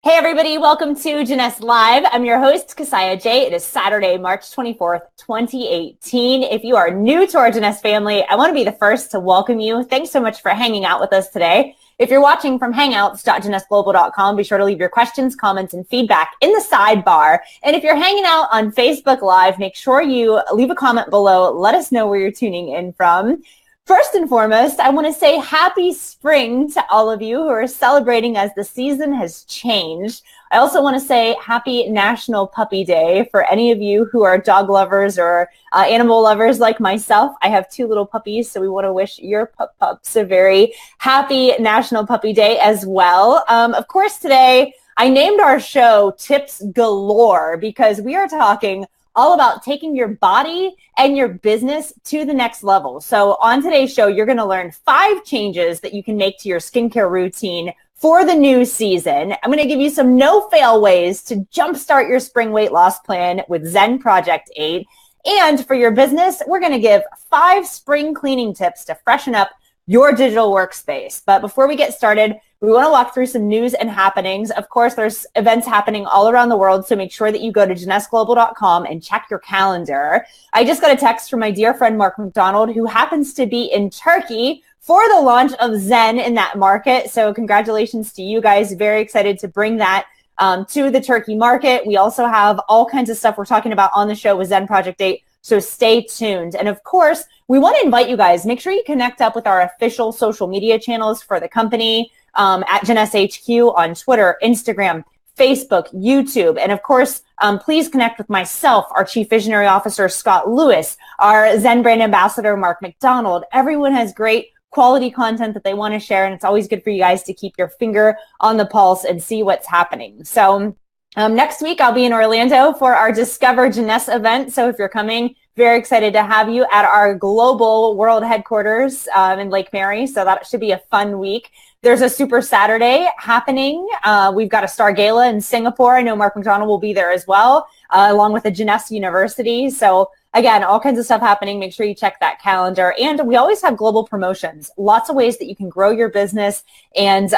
Hey everybody, welcome to Jeunesse Live. I'm your host, Cassiah Jay. It is Saturday, March 24th, 2018. If you are new to our Jeunesse family, I want to be the first to welcome you. Thanks so much for hanging out with us today. If you're watching from hangouts.JeunесseGlobal.com, be sure to leave your questions, comments, and feedback in the sidebar. And if you're hanging out on Facebook Live, make sure you leave a comment below. Let us know where you're tuning in from. First and foremost, I want to say happy spring to all of you who are celebrating as the season has changed. I also want to say happy National Puppy Day for any of you who are dog lovers or animal lovers like myself. I have two little puppies, so we want to wish your pups a very happy National Puppy Day as well. Of course, today I named our show Tips Galore because we are talking all about taking your body and your business to the next level. So on today's show, you're going to learn 5 changes that you can make to your skincare routine for the new season. I'm going to give you some no-fail ways to jumpstart your spring weight loss plan with ZEN Project 8. And for your business, we're going to give 5 spring cleaning tips to freshen up your digital workspace. But before we get started, we want to walk through some news and happenings. Of course, there's events happening all around the world, so make sure that you go to JeunесseGlobal.com and check your calendar. I just got a text from my dear friend Mark McDonald, who happens to be in Turkey for the launch of ZEN in that market. So congratulations to you guys. Very excited to bring that to the Turkey market. We also have all kinds of stuff we're talking about on the show with ZEN Project 8. So stay tuned. And of course, we want to invite you guys, make sure you connect up with our official social media channels for the company at Jeunesse HQ on Twitter, Instagram, Facebook, YouTube. And of course, please connect with myself, our Chief Visionary Officer, Scott Lewis, our ZEN brand ambassador, Mark McDonald. Everyone has great quality content that they want to share. And it's always good for you guys to keep your finger on the pulse and see what's happening. So next week, I'll be in Orlando for our Discover Jeunesse event. So if you're coming, very excited to have you at our global world headquarters in Lake Mary. So that should be a fun week. There's a Super Saturday happening. We've got a Star Gala in Singapore. I know Mark McDonald will be there as well, along with the Jeunesse University. So again, all kinds of stuff happening. Make sure you check that calendar. And we always have global promotions, lots of ways that you can grow your business and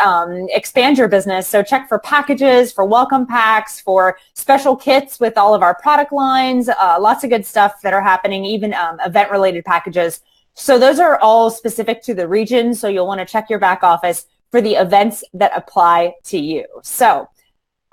expand your business. So check for packages, for welcome packs, for special kits with all of our product lines, lots of good stuff that are happening, even event-related packages. So those are all specific to the region. So you'll want to check your back office for the events that apply to you. So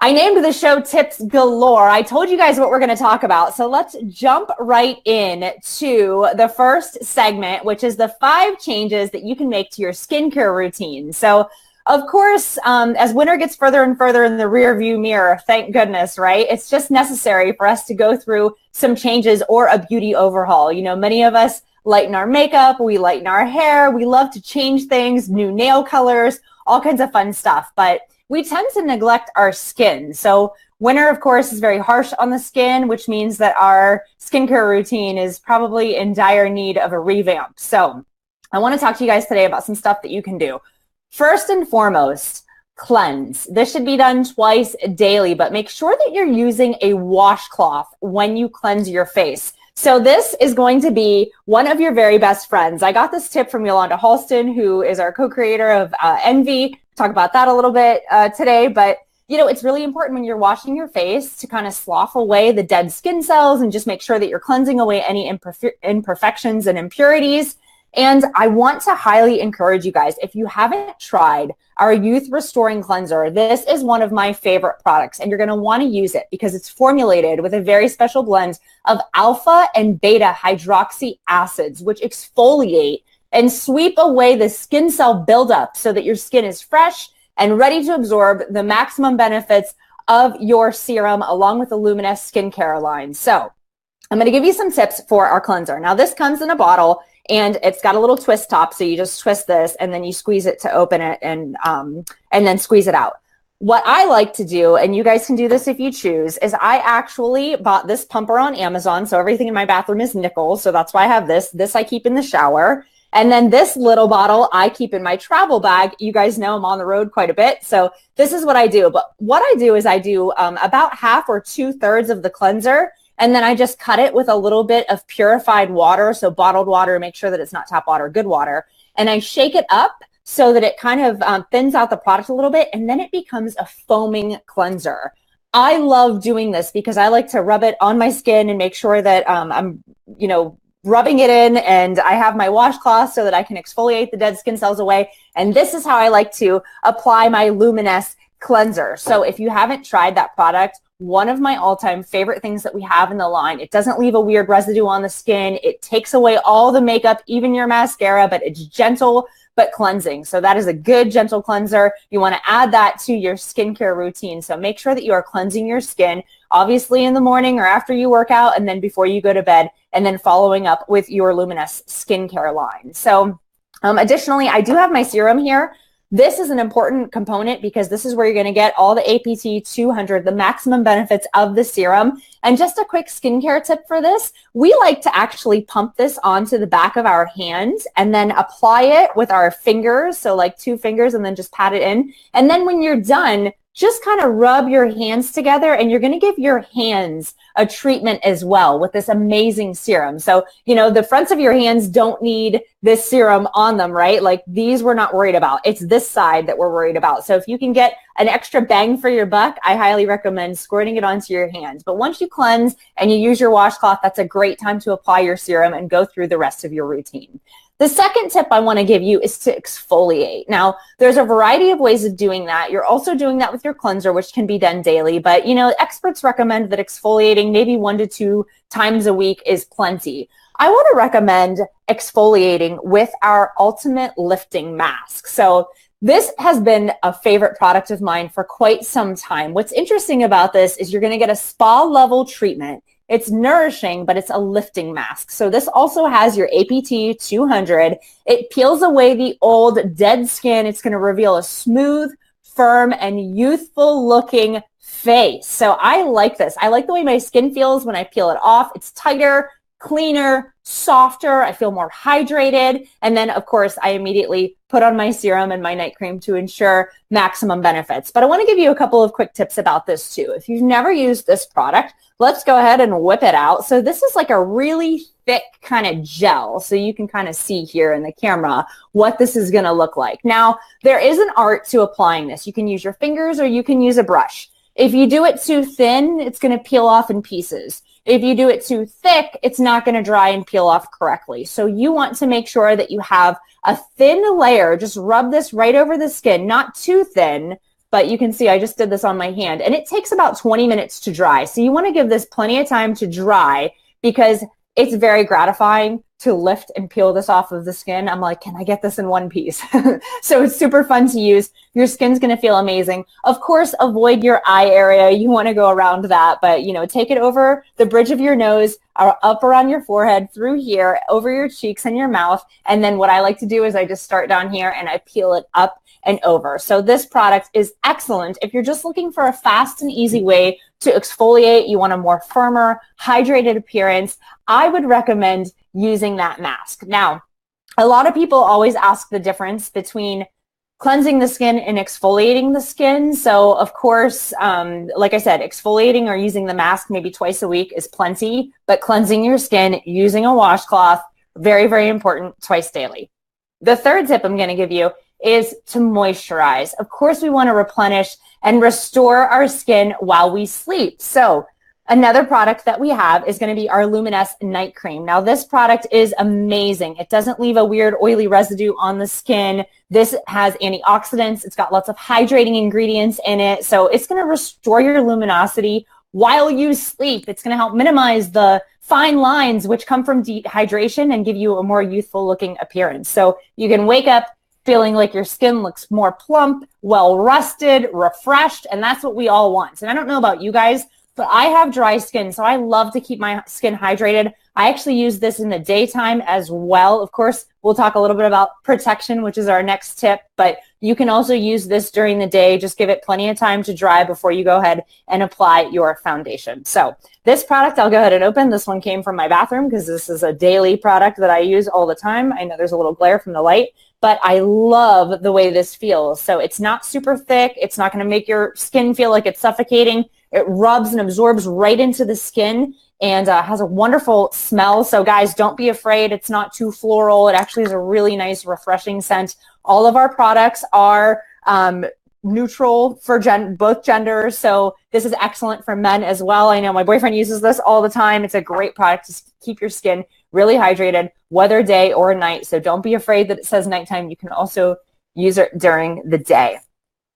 I named the show Tips Galore. I told you guys what we're going to talk about. So let's jump right in to the first segment, which is the 5 changes that you can make to your skincare routine. So of course, as winter gets further and further in the rear view mirror, thank goodness, right? It's just necessary for us to go through some changes or a beauty overhaul. You know, many of us lighten our makeup, we lighten our hair, we love to change things, new nail colors, all kinds of fun stuff. But we tend to neglect our skin. So winter, of course, is very harsh on the skin, which means that our skincare routine is probably in dire need of a revamp. So I want to talk to you guys today about some stuff that you can do. First and foremost, cleanse. This should be done twice daily, but make sure that you're using a washcloth when you cleanse your face. So this is going to be one of your very best friends. I got this tip from Yolanda Halston, who is our co-creator of Envy. Talk about that a little bit today, but you know, it's really important when you're washing your face to kind of slough away the dead skin cells and just make sure that you're cleansing away any imperfections and impurities. And I want to highly encourage you guys, if you haven't tried our Youth Restoring Cleanser, this is one of my favorite products, and you're going to want to use it because it's formulated with a very special blend of alpha and beta hydroxy acids, which exfoliate and sweep away the skin cell buildup so that your skin is fresh and ready to absorb the maximum benefits of your serum along with the Luminous skincare line. So I'm going to give you some tips for our cleanser. Now, this comes in a bottle and it's got a little twist top. So you just twist this and then you squeeze it to open it and then squeeze it out. What I like to do, and you guys can do this if you choose, is I actually bought this pumper on Amazon. So everything in my bathroom is nickel. So that's why I have this. This I keep in the shower. And then this little bottle I keep in my travel bag. You guys know I'm on the road quite a bit. So this is what I do. But what I do is I do about half or 2/3 of the cleanser. And then I just cut it with a little bit of purified water. So bottled water, make sure that it's not tap water, good water. And I shake it up so that it kind of thins out the product a little bit, and then it becomes a foaming cleanser. I love doing this because I like to rub it on my skin and make sure that I'm, rubbing it in, and I have my washcloth so that I can exfoliate the dead skin cells away. And this is how I like to apply my Luminous cleanser. So if you haven't tried that product, one of my all-time favorite things that we have in the line, it doesn't leave a weird residue on the skin. It takes away all the makeup, even your mascara, but it's gentle but cleansing. So that is a good gentle cleanser. You want to add that to your skincare routine. So make sure that you are cleansing your skin, obviously in the morning or after you work out, and then before you go to bed, and then following up with your Luminous skincare line. So additionally, I do have my serum here. This is an important component because this is where you're going to get all the APT 200, the maximum benefits of the serum. And just a quick skincare tip for this, we like to actually pump this onto the back of our hands and then apply it with our fingers. So like 2 fingers, and then just pat it in. And then when you're done, just kind of rub your hands together, and you're going to give your hands a treatment as well with this amazing serum. So, the fronts of your hands don't need this serum on them, right? Like these we're not worried about. It's this side that we're worried about. So if you can get an extra bang for your buck, I highly recommend squirting it onto your hands. But once you cleanse and you use your washcloth, that's a great time to apply your serum and go through the rest of your routine. The second tip I want to give you is to exfoliate. Now, there's a variety of ways of doing that. You're also doing that with your cleanser, which can be done daily. But, experts recommend that exfoliating maybe 1 to 2 times a week is plenty. I want to recommend exfoliating with our Ultimate Lifting Mask. So this has been a favorite product of mine for quite some time. What's interesting about this is you're going to get a spa level treatment. It's nourishing, but it's a lifting mask. So this also has your APT 200. It peels away the old dead skin. It's going to reveal a smooth, firm, and youthful looking face. So I like this. I like the way my skin feels when I peel it off. It's tighter, cleaner, softer. I feel more hydrated. And then, of course, I immediately put on my serum and my night cream to ensure maximum benefits. But I want to give you a couple of quick tips about this too. If you've never used this product, let's go ahead and whip it out. So this is like a really thick kind of gel. So you can kind of see here in the camera what this is going to look like. Now, there is an art to applying this. You can use your fingers or you can use a brush. If you do it too thin, it's going to peel off in pieces. If you do it too thick, it's not going to dry and peel off correctly. So you want to make sure that you have a thin layer. Just rub this right over the skin, not too thin, but you can see I just did this on my hand, and it takes about 20 minutes to dry. So you want to give this plenty of time to dry because it's very gratifying to lift and peel this off of the skin. I'm like, can I get this in one piece? So it's super fun to use. Your skin's going to feel amazing. Of course, avoid your eye area. You want to go around that, but take it over the bridge of your nose, up around your forehead, through here, over your cheeks and your mouth. And then what I like to do is I just start down here and I peel it up and over. So this product is excellent. If you're just looking for a fast and easy way to exfoliate, you want a more firmer, hydrated appearance, I would recommend using that mask. Now, a lot of people always ask the difference between cleansing the skin and exfoliating the skin. So of course, like I said, exfoliating or using the mask maybe twice a week is plenty, but cleansing your skin using a washcloth, very, very important, twice daily. The third tip I'm going to give you is to moisturize. Of course, we want to replenish and restore our skin while we sleep. So another product that we have is going to be our Luminous Night Cream. Now, this product is amazing. It doesn't leave a weird oily residue on the skin. This has antioxidants. It's got lots of hydrating ingredients in it. So it's going to restore your luminosity while you sleep. It's going to help minimize the fine lines which come from dehydration and give you a more youthful looking appearance. So you can wake up feeling like your skin looks more plump, well rested, refreshed, and that's what we all want. And I don't know about you guys, but I have dry skin, so I love to keep my skin hydrated. I actually use this in the daytime as well. Of course, we'll talk a little bit about protection, which is our next tip, but you can also use this during the day. Just give it plenty of time to dry before you go ahead and apply your foundation. So this product, I'll go ahead and open. This one came from my bathroom because this is a daily product that I use all the time. I know there's a little glare from the light, but I love the way this feels. So it's not super thick. It's not going to make your skin feel like it's suffocating. It rubs and absorbs right into the skin. and has a wonderful smell. So guys, don't be afraid. It's not too floral. It actually is a really nice, refreshing scent. All of our products are neutral for both genders. So this is excellent for men as well. I know my boyfriend uses this all the time. It's a great product to keep your skin really hydrated, whether day or night. So don't be afraid that it says nighttime. You can also use it during the day.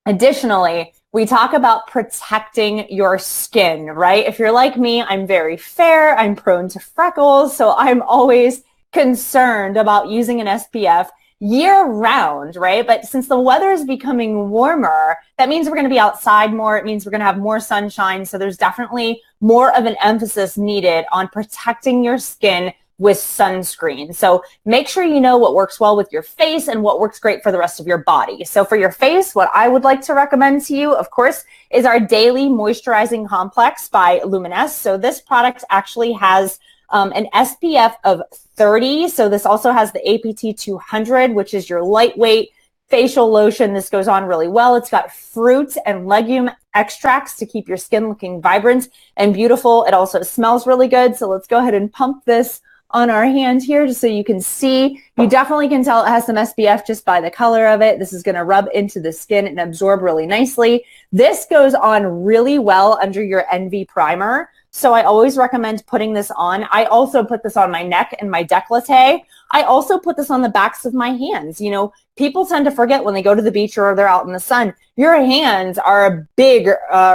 Additionally, we talk about protecting your skin, right? If you're like me, I'm very fair. I'm prone to freckles. So I'm always concerned about using an SPF year round, right? But since the weather is becoming warmer, that means we're going to be outside more. It means we're going to have more sunshine. So there's definitely more of an emphasis needed on protecting your skin with sunscreen. So make sure you know what works well with your face and what works great for the rest of your body. So for your face, what I would like to recommend to you, of course, is our Daily Moisturizing Complex by Luminess. So this product actually has an SPF of 30. So this also has the APT 200, which is your lightweight facial lotion. This goes on really well. It's got fruit and legume extracts to keep your skin looking vibrant and beautiful. It also smells really good. So let's go ahead and pump this on our hand here just so you can see. You definitely can tell it has some SPF just by the color of it. This is going to rub into the skin and absorb really nicely. This goes on really well under your NV primer. So I always recommend putting this on. I also put this on my neck and my décolleté. I also put this on the backs of my hands. You know, people tend to forget when they go to the beach or they're out in the sun, your hands are a big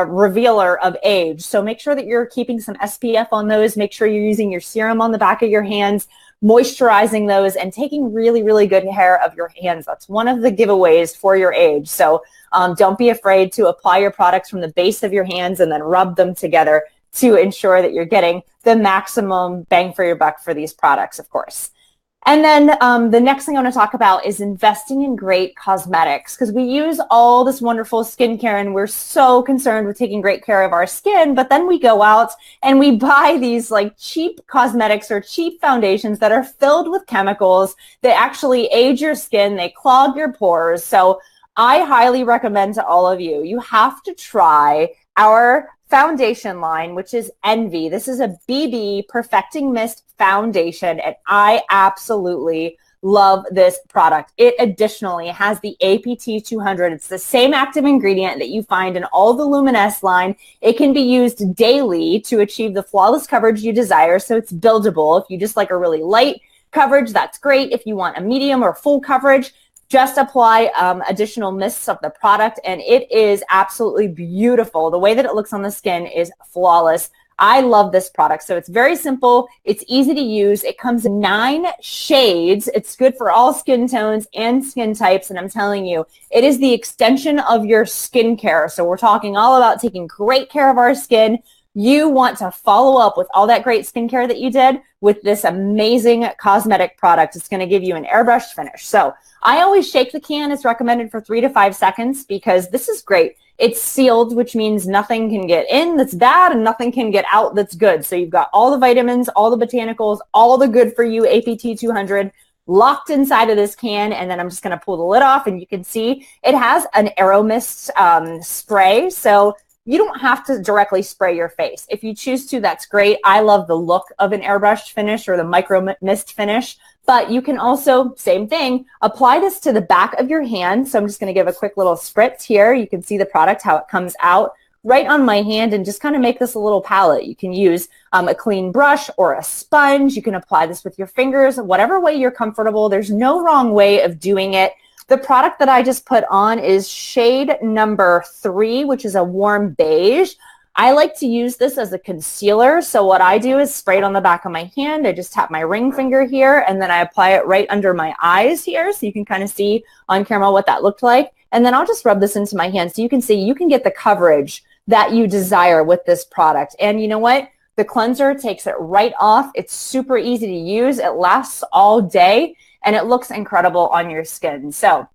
revealer of age. So make sure that you're keeping some SPF on those. Make sure you're using your serum on the back of your hands, moisturizing those, and taking really, really good care of your hands. That's one of the giveaways for your age. So don't be afraid to apply your products from the base of your hands and then rub them together to ensure that you're getting the maximum bang for your buck for these products, of course. And then the next thing I want to talk about is investing in great cosmetics, because we use all this wonderful skincare and we're so concerned with taking great care of our skin, but then we go out and we buy these like cheap cosmetics or cheap foundations that are filled with chemicals that actually age your skin, they clog your pores. So I highly recommend to all of you, you have to try our foundation line, which is Envy. This is a BB Perfecting Mist foundation, and I absolutely love this product. It additionally has the APT 200. It's the same active ingredient that you find in all the Luminess line. It can be used daily to achieve the flawless coverage you desire, so it's buildable. If you just like a really light coverage, that's great. If you want a medium or full coverage, just apply additional mists of the product, and it is absolutely beautiful. The way that it looks on the skin is flawless. I love this product. So it's very simple. It's easy to use. It comes in 9 shades. It's good for all skin tones and skin types. And I'm telling you, it is the extension of your skincare. So we're talking all about taking great care of our skin. You want to follow up with all that great skincare that you did with this amazing cosmetic product. It's going to give you an airbrushed finish. So I always shake the can. It's recommended for 3 to 5 seconds because this is great. It's sealed, which means nothing can get in that's bad and nothing can get out that's good. So you've got all the vitamins, all the botanicals, all the good for you APT 200 locked inside of this can. And then I'm just going to pull the lid off and you can see it has an Aero Mist spray. So you don't have to directly spray your face. If you choose to, that's great. I love the look of an airbrushed finish or the micro mist finish, but you can also, same thing, apply this to the back of your hand. So I'm just going to give a quick little spritz here. You can see the product, how it comes out right on my hand, and just kind of make this a little palette. You can use a clean brush or a sponge. You can apply this with your fingers, whatever way you're comfortable. There's no wrong way of doing it. The product that I just put on is shade number 3, which is a warm beige. I like to use this as a concealer. So what I do is spray it on the back of my hand. I just tap my ring finger here, and then I apply it right under my eyes here. So you can kind of see on camera what that looked like. And then I'll just rub this into my hand. So you can see you can get the coverage that you desire with this product. And you know what? The cleanser takes it right off. It's super easy to use. It lasts all day. And it looks incredible on your skin. So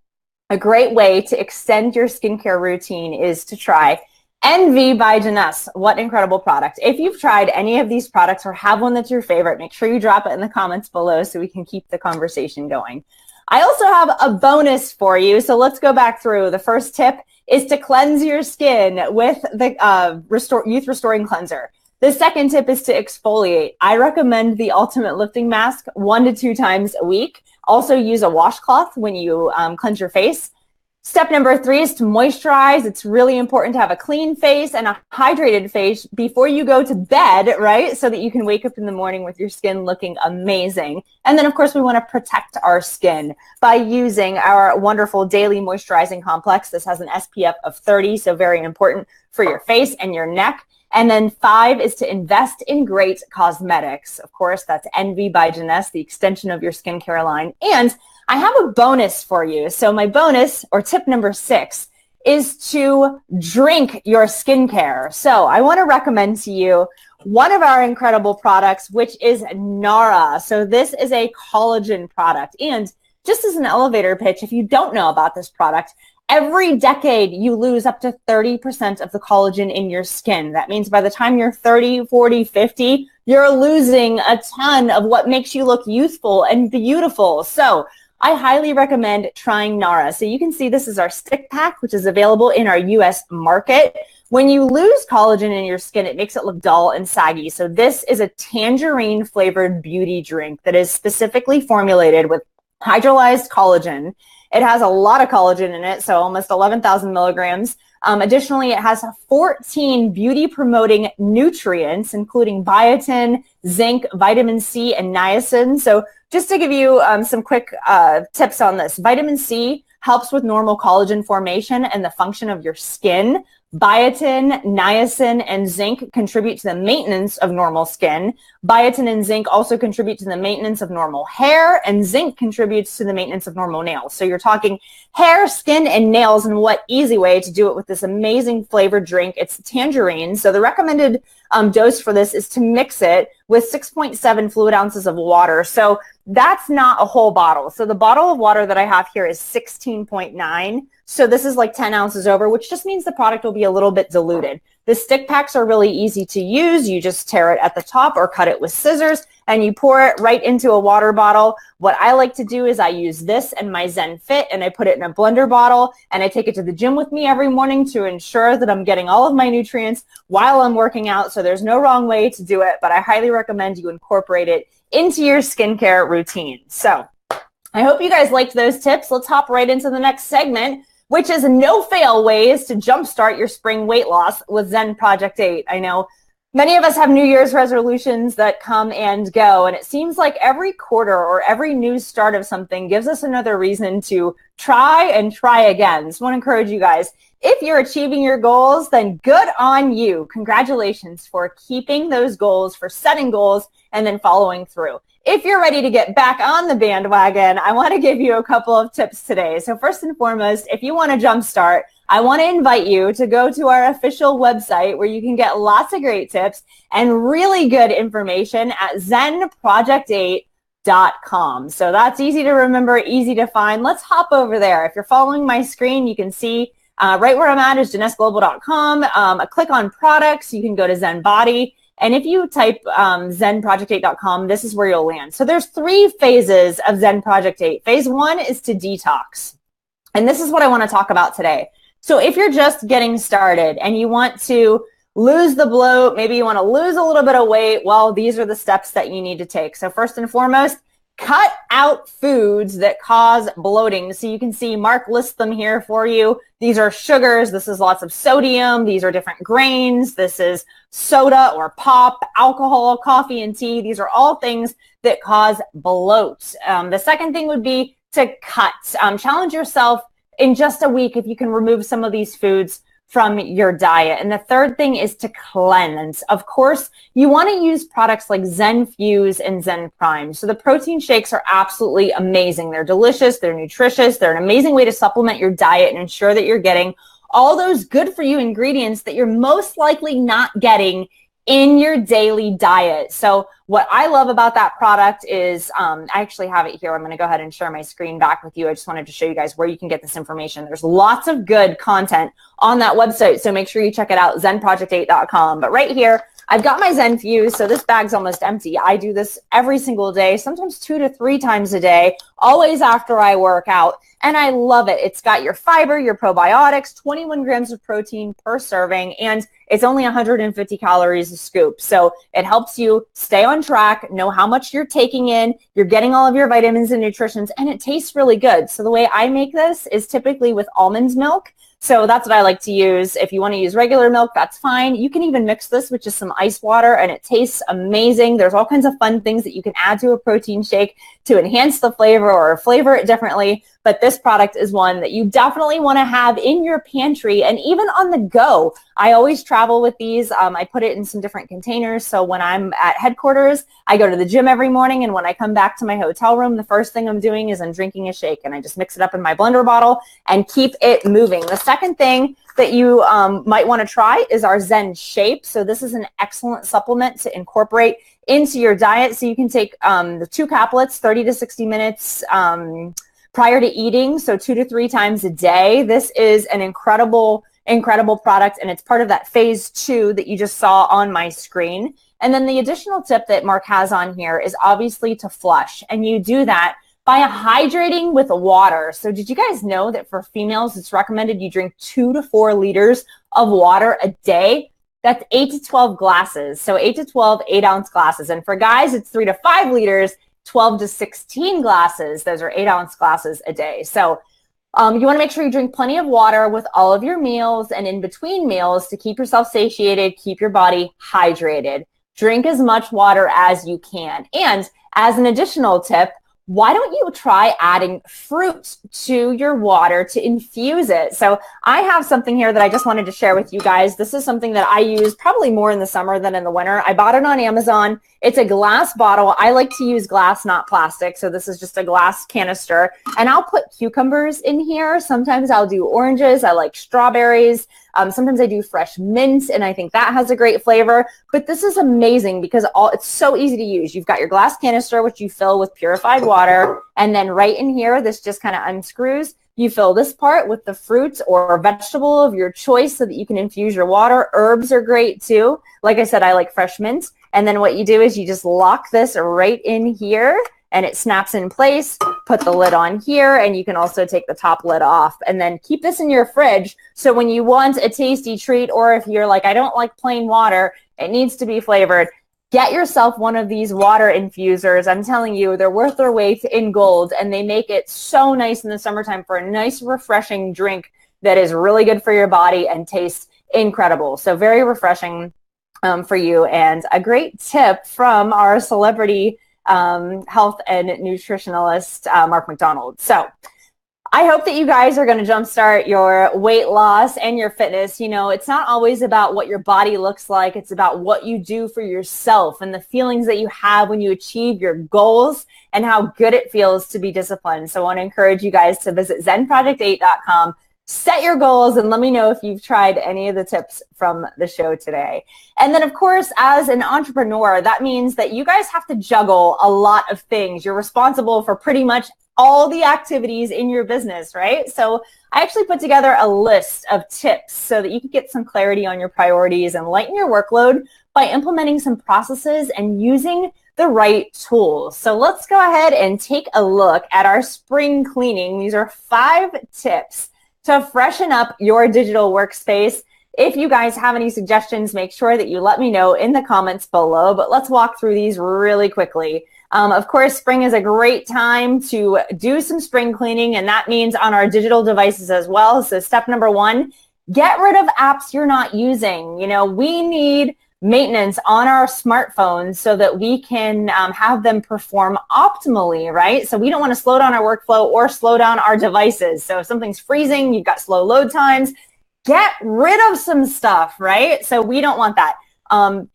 a great way to extend your skincare routine is to try Envy by Janess. What incredible product. If you've tried any of these products or have one that's your favorite, make sure you drop it in the comments below so we can keep the conversation going. I also have a bonus for you. So let's go back through. The first tip is to cleanse your skin with the Youth Restoring Cleanser. The second tip is to exfoliate. I recommend the Ultimate Lifting Mask 1 to 2 times a week. Also use a washcloth when you cleanse your face. Step number 3 is to moisturize. It's really important to have a clean face and a hydrated face before you go to bed, right? So that you can wake up in the morning with your skin looking amazing. And then, of course, we want to protect our skin by using our wonderful daily moisturizing complex. This has an SPF of 30, so very important for your face and your neck. And then 5 is to invest in great cosmetics. Of course, that's Envy by Janess, the extension of your skincare line. And I have a bonus for you. So my bonus, or tip number 6, is to drink your skincare. So I want to recommend to you one of our incredible products, which is Nara. So this is a collagen product. And just as an elevator pitch, if you don't know about this product, every decade you lose up to 30% of the collagen in your skin. That means by the time you're 30, 40, 50, you're losing a ton of what makes you look youthful and beautiful. So I highly recommend trying Nara. So you can see this is our stick pack, which is available in our US market. When you lose collagen in your skin, it makes it look dull and saggy. So this is a tangerine flavored beauty drink that is specifically formulated with hydrolyzed collagen. It has a lot of collagen in it, so almost 11,000 milligrams. Additionally, it has 14 beauty-promoting nutrients, including biotin, zinc, vitamin C, and niacin. So just to give you some quick tips on this, vitamin C helps with normal collagen formation and the function of your skin. Biotin, niacin, and zinc contribute to the maintenance of normal skin. Biotin and zinc also contribute to the maintenance of normal hair, and zinc contributes to the maintenance of normal nails. So you're talking hair, skin, and nails, and what easy way to do it with this amazing flavored drink. It's tangerine. So the recommended dose for this is to mix it with 6.7 fluid ounces of water. So that's not a whole bottle. So the bottle of water that I have here is 16.9. So this is like 10 ounces over, which just means the product will be a little bit diluted. The stick packs are really easy to use. You just tear it at the top or cut it with scissors and you pour it right into a water bottle. What I like to do is I use this and my Zen Fit and I put it in a blender bottle and I take it to the gym with me every morning to ensure that I'm getting all of my nutrients while I'm working out. So there's no wrong way to do it, but I highly recommend you incorporate it into your skincare routine. So I hope you guys liked those tips. Let's hop right into the next segment, which is no-fail ways to jumpstart your spring weight loss with ZEN Project 8. I know many of us have New Year's resolutions that come and go, and it seems like every quarter or every new start of something gives us another reason to try and try again. So I want to encourage you guys, if you're achieving your goals, then good on you. Congratulations for keeping those goals, for setting goals, and then following through. If you're ready to get back on the bandwagon, I want to give you a couple of tips today. So first and foremost, if you want to jumpstart, I want to invite you to go to our official website where you can get lots of great tips and really good information at ZENProject8.com. So that's easy to remember, easy to find. Let's hop over there. If you're following my screen, you can see right where I'm at is JanessGlobal.com. Click on products. You can go to Zen Body. And if you type ZenProject8.com, this is where you'll land. So there's 3 phases of ZEN Project 8. Phase 1 is to detox. And this is what I want to talk about today. So if you're just getting started and you want to lose the bloat, maybe you want to lose a little bit of weight, well, these are the steps that you need to take. So first and foremost, cut out foods that cause bloating. So you can see Mark lists them here for you. These are sugars. This is lots of sodium. These are different grains. This is soda or pop, alcohol, coffee, and tea. These are all things that cause bloat. The second thing would be to cut. Challenge yourself in just a week if you can remove some of these foods from your diet. And the third thing is to cleanse. Of course, you want to use products like Zen Fuse and Zen Prime. So the protein shakes are absolutely amazing. They're delicious. They're nutritious. They're an amazing way to supplement your diet and ensure that you're getting all those good for you ingredients that you're most likely not getting in your daily diet. So what I love about that product is, I actually have it here. I'm going to go ahead and share my screen back with you. I just wanted to show you guys where you can get this information. There's lots of good content on that website. So make sure you check it out, ZenProject8.com. But right here, I've got my Zen Fuse, so this bag's almost empty. I do this every single day, sometimes 2 to 3 times a day, always after I work out. And I love it. It's got your fiber, your probiotics, 21 grams of protein per serving, and it's only 150 calories a scoop. So it helps you stay on track, know how much you're taking in, you're getting all of your vitamins and nutrients, and it tastes really good. So the way I make this is typically with almond milk. So that's what I like to use. If you want to use regular milk, that's fine. You can even mix this with just some ice water and it tastes amazing. There's all kinds of fun things that you can add to a protein shake to enhance the flavor or flavor it differently. But this product is one that you definitely want to have in your pantry and even on the go. I always travel with these. I put it in some different containers. So when I'm at headquarters, I go to the gym every morning. And when I come back to my hotel room, the first thing I'm doing is I'm drinking a shake and I just mix it up in my blender bottle and keep it moving. The second thing that you might want to try is our Zen Shape. So this is an excellent supplement to incorporate into your diet. So you can take the 2 caplets, 30 to 60 minutes prior to eating, so 2 to 3 times a day. This is an incredible product, and it's part of that phase 2 that you just saw on my screen. And then the additional tip that Mark has on here is obviously to flush, and you do that by hydrating with water. So did you guys know that for females, it's recommended you drink 2 to 4 liters of water a day? That's 8 to 12 glasses. So 8 to 12 8-ounce glasses. And for guys, it's 3 to 5 liters, 12 to 16 glasses. Those are 8-ounce glasses a day. So you want to make sure you drink plenty of water with all of your meals and in between meals to keep yourself satiated, keep your body hydrated. Drink as much water as you can. And as an additional tip, why don't you try adding fruit to your water to infuse it? So I have something here that I just wanted to share with you guys. This is something that I use probably more in the summer than in the winter. I bought it on Amazon. It's a glass bottle. I like to use glass, not plastic. So this is just a glass canister. And I'll put cucumbers in here. Sometimes I'll do oranges. I like strawberries. Sometimes I do fresh mint, and I think that has a great flavor. But this is amazing because it's so easy to use. You've got your glass canister, which you fill with purified water. And then right in here, this just kind of unscrews. You fill this part with the fruit or vegetable of your choice so that you can infuse your water. Herbs are great too. Like I said, I like fresh mint. And then what you do is you just lock this right in here and it snaps in place. Put the lid on here, and you can also take the top lid off and then keep this in your fridge. So when you want a tasty treat, or if you're like, I don't like plain water, it needs to be flavored, get yourself one of these water infusers. I'm telling you, they're worth their weight in gold, and they make it so nice in the summertime for a nice, refreshing drink that is really good for your body and tastes incredible. So very refreshing for you, and a great tip from our celebrity health and nutritionalist, Mark McDonald. So I hope that you guys are going to jumpstart your weight loss and your fitness. You know, it's not always about what your body looks like. It's about what you do for yourself and the feelings that you have when you achieve your goals and how good it feels to be disciplined. So I want to encourage you guys to visit zenproject8.com, set your goals, and let me know if you've tried any of the tips from the show today. And then, of course, as an entrepreneur, that means that you guys have to juggle a lot of things. You're responsible for pretty much all the activities in your business, right? So I actually put together a list of tips so that you can get some clarity on your priorities and lighten your workload by implementing some processes and using the right tools. So let's go ahead and take a look at our spring cleaning. These are 5 tips to freshen up your digital workspace. If you guys have any suggestions, make sure that you let me know in the comments below, but let's walk through these really quickly. Of course, spring is a great time to do some spring cleaning, and that means on our digital devices as well. So step number 1, get rid of apps you're not using. You know, we need maintenance on our smartphones so that we can have them perform optimally, right? So we don't want to slow down our workflow or slow down our devices. So if something's freezing, you've got slow load times, get rid of some stuff, right? So we don't want that.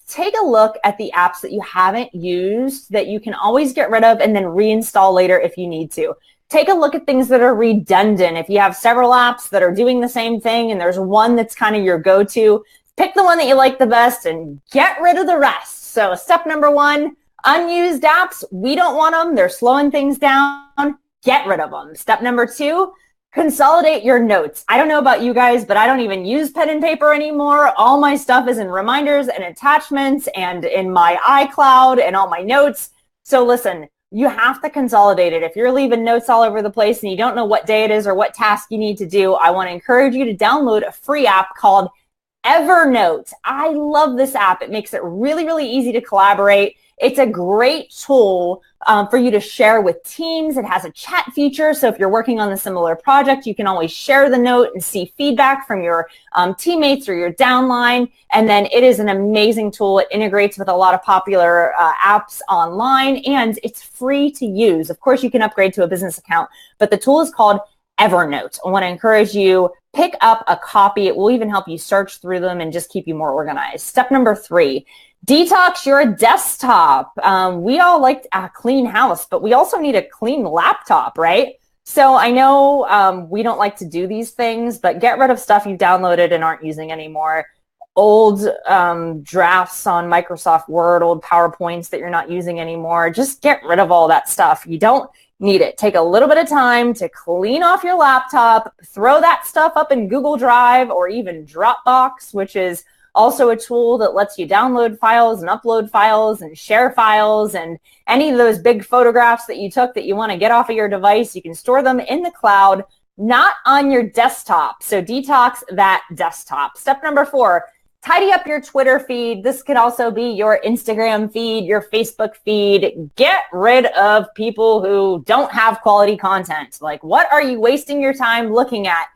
Take a look at the apps that you haven't used that you can always get rid of and then reinstall later if you need to. Take a look at things that are redundant. If you have several apps that are doing the same thing and there's one that's kind of your go-to, pick the one that you like the best and get rid of the rest. So step number 1, unused apps, we don't want them. They're slowing things down. Get rid of them. Step number 2, Consolidate your notes. I don't know about you guys, but I don't even use pen and paper anymore. All my stuff is in reminders and attachments and in my iCloud and all my notes. So listen, you have to consolidate it. If you're leaving notes all over the place and you don't know what day it is or what task you need to do, I want to encourage you to download a free app called Evernote. I love this app. It makes it really, really easy to collaborate. It's a great tool for you to share with teams. It has a chat feature. So if you're working on a similar project, you can always share the note and see feedback from your teammates or your downline. And then it is an amazing tool. It integrates with a lot of popular apps online, and it's free to use. Of course, you can upgrade to a business account, but the tool is called Evernote. I want to encourage you, pick up a copy. It will even help you search through them and just keep you more organized. Step number 3, detox your desktop. We all like a clean house, but we also need a clean laptop, right? So I know we don't like to do these things, but get rid of stuff you've downloaded and aren't using anymore. Old drafts on Microsoft Word, old PowerPoints that you're not using anymore. Just get rid of all that stuff. You don't need it. Take a little bit of time to clean off your laptop, throw that stuff up in Google Drive or even Dropbox, which is also a tool that lets you download files and upload files and share files, and any of those big photographs that you took that you want to get off of your device, you can store them in the cloud, not on your desktop. So detox that desktop. Step number 4, tidy up your Twitter feed. This could also be your Instagram feed, your Facebook feed. Get rid of people who don't have quality content. Like, what are you wasting your time looking at?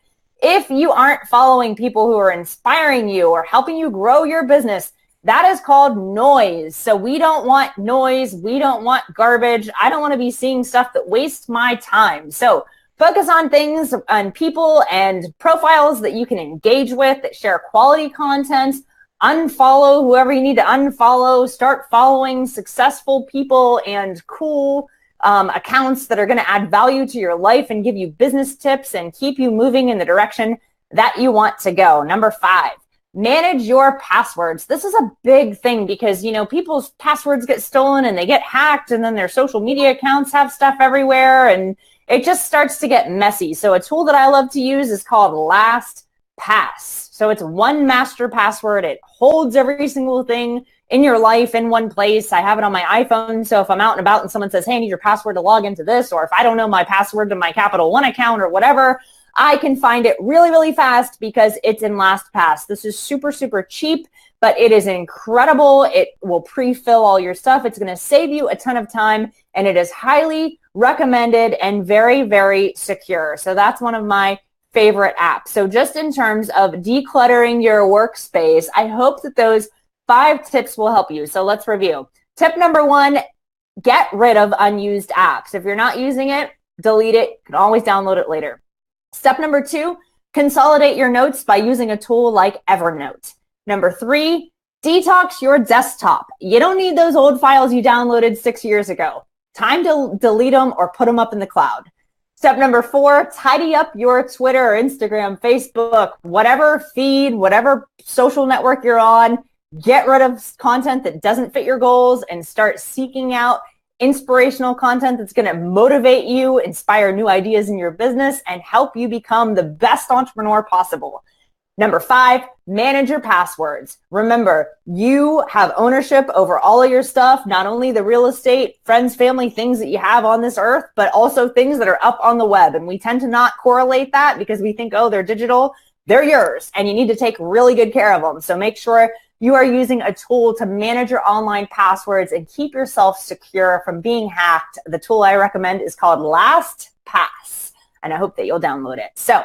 If you aren't following people who are inspiring you or helping you grow your business, that is called noise. So we don't want noise. We don't want garbage. I don't want to be seeing stuff that wastes my time. So focus on things and people and profiles that you can engage with, that share quality content. Unfollow whoever you need to unfollow. Start following successful people and cool accounts that are going to add value to your life and give you business tips and keep you moving in the direction that you want to go. Number 5, manage your passwords. This is a big thing because, you know, people's passwords get stolen and they get hacked, and then their social media accounts have stuff everywhere, and it just starts to get messy. So a tool that I love to use is called LastPass. So it's one master password. It holds every single thing in your life in one place. I have it on my iPhone. So if I'm out and about and someone says, hey, I need your password to log into this, or if I don't know my password to my Capital One account or whatever, I can find it really, really fast because it's in LastPass. This is super, super cheap, but it is incredible. It will pre-fill all your stuff. It's going to save you a ton of time, and it is highly recommended and very, very secure. So that's one of my favorite apps. So just in terms of decluttering your workspace, I hope that those 5 tips will help you. So let's review. Tip number 1, get rid of unused apps. If you're not using it, delete it. You can always download it later. Step number 2, consolidate your notes by using a tool like Evernote. Number 3, detox your desktop. You don't need those old files you downloaded 6 years ago. Time to delete them or put them up in the cloud. Step number 4, tidy up your Twitter or Instagram, Facebook, whatever feed, whatever social network you're on. Get rid of content that doesn't fit your goals and start seeking out inspirational content that's going to motivate you, inspire new ideas in your business, and help you become the best entrepreneur possible. Number 5, manage your passwords. Remember, you have ownership over all of your stuff, not only the real estate, friends, family, things that you have on this earth, but also things that are up on the web. And we tend to not correlate that because we think, oh, they're digital. They're yours, and you need to take really good care of them. So make sure you are using a tool to manage your online passwords and keep yourself secure from being hacked. The tool I recommend is called LastPass, and I hope that you'll download it. So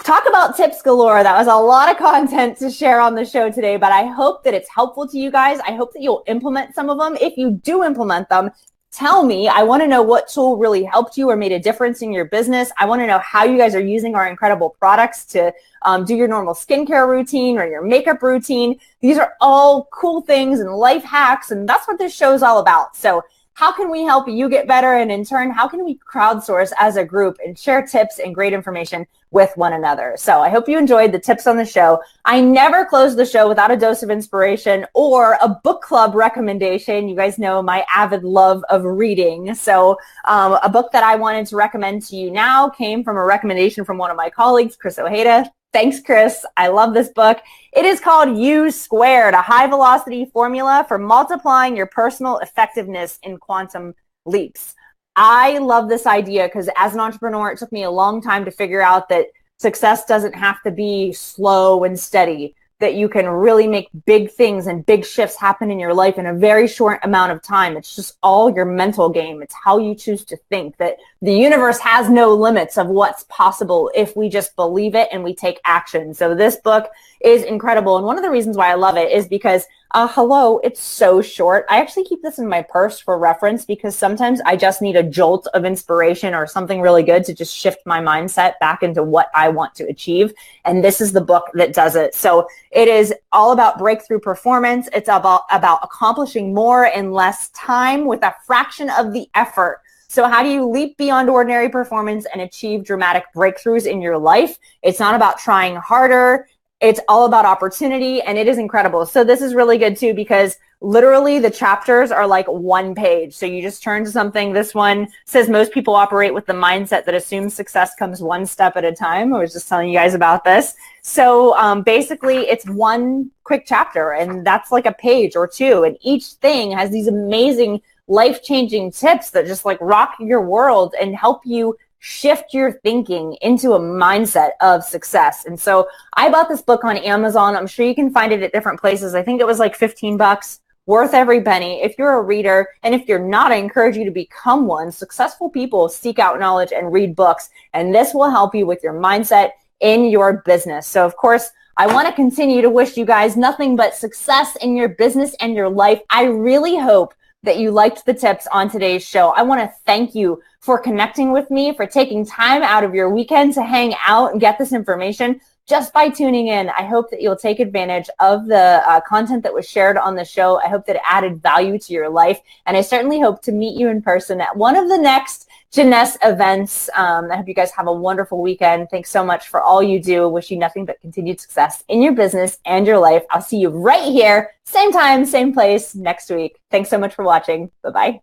talk about tips galore. That was a lot of content to share on the show today, but I hope that it's helpful to you guys. I hope that you'll implement some of them. If you do implement them, tell me. I want to know what tool really helped you or made a difference in your business. I want to know how you guys are using our incredible products to do your normal skincare routine or your makeup routine. These are all cool things and life hacks, and that's what this show is all about. So how can we help you get better? And in turn, how can we crowdsource as a group and share tips and great information with one another? So I hope you enjoyed the tips on the show. I never close the show without a dose of inspiration or a book club recommendation. You guys know my avid love of reading. So a book that I wanted to recommend to you now came from a recommendation from one of my colleagues, Chris Ojeda. Thanks, Chris. I love this book. It is called U Squared, a high velocity formula for multiplying your personal effectiveness in quantum leaps. I love this idea because as an entrepreneur, it took me a long time to figure out that success doesn't have to be slow and steady, that you can really make big things and big shifts happen in your life in a very short amount of time. It's just all your mental game. It's how you choose to think, that the universe has no limits of what's possible if we just believe it and we take action. So this book is incredible. And one of the reasons why I love it is because, hello, it's so short. I actually keep this in my purse for reference because sometimes I just need a jolt of inspiration or something really good to just shift my mindset back into what I want to achieve. And this is the book that does it. So it is all about breakthrough performance. It's about accomplishing more in less time with a fraction of the effort. So how do you leap beyond ordinary performance and achieve dramatic breakthroughs in your life? It's not about trying harder. It's all about opportunity, and it is incredible. So this is really good too, because literally the chapters are like one page. So you just turn to something. This one says most people operate with the mindset that assumes success comes one step at a time. I was just telling you guys about this. So basically it's one quick chapter, and that's like a page or two. And each thing has these amazing life-changing tips that just like rock your world and help you shift your thinking into a mindset of success. And so I bought this book on Amazon. I'm sure you can find it at different places. I think it was like $15, worth every penny. If you're a reader, and if you're not, I encourage you to become one. Successful people seek out knowledge and read books, and this will help you with your mindset in your business. So of course, I want to continue to wish you guys nothing but success in your business and your life. I really hope that you liked the tips on today's show. I want to thank you for connecting with me, for taking time out of your weekend to hang out and get this information just by tuning in. I hope that you'll take advantage of the content that was shared on the show. I hope that it added value to your life. And I certainly hope to meet you in person at one of the next Jeunesse events. I hope you guys have a wonderful weekend. Thanks so much for all you do. Wish you nothing but continued success in your business and your life. I'll see you right here, same time, same place next week. Thanks so much for watching. Bye-bye.